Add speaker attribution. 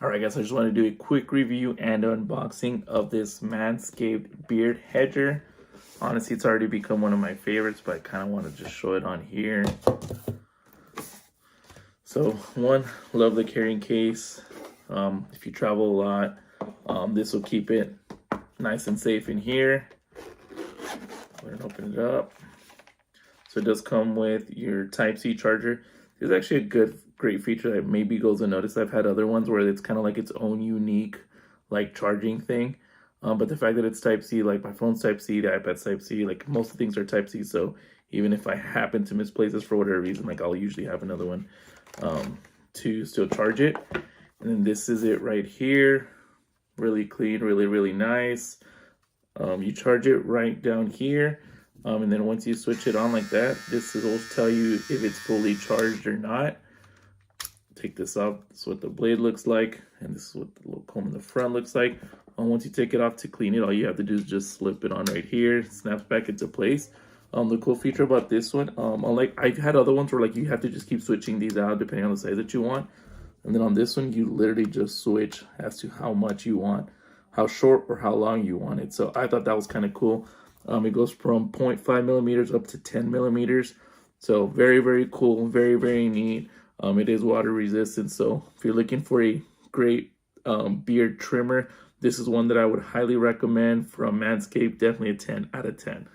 Speaker 1: All right, guys, I just want to do a quick review and unboxing of this MANSCAPED Beard Hedger. Honestly, it's already become one of my favorites, but I kind of want to just show it on here. So, one, love the carrying case. If you travel a lot, this will keep it nice and safe in here. Go ahead and open it up. So it does come with your Type-C charger. This is actually a great feature that maybe goes unnoticed. I've had other ones where it's kind of like its own unique like charging thing. But the fact that it's Type-C, like my phone's Type-C, the iPad's Type-C, like most of the things are Type-C. So even if I happen to misplace this for whatever reason, like I'll usually have another one to still charge it. And then this is it right here. Really clean, really nice. You charge it right down here. And then once you switch it on like that, this will tell you if it's fully charged or not. Take this off. This is what the blade looks like, and this is what the little comb in the front looks like. Once you take it off to clean it, all you have to do is just slip it on right here. It snaps back into place. The cool feature about this one, unlike I've had other ones where like you have to just keep switching these out depending on the size that you want. And then on this one, you literally just switch as to how much you want, how short or how long you want it. So I thought that was kind of cool. It goes from 0.5 millimeters up to 10 millimeters. So very cool, very neat. It is water resistant. So if you're looking for a great beard trimmer, this is one that I would highly recommend from Manscaped. Definitely a 10 out of 10.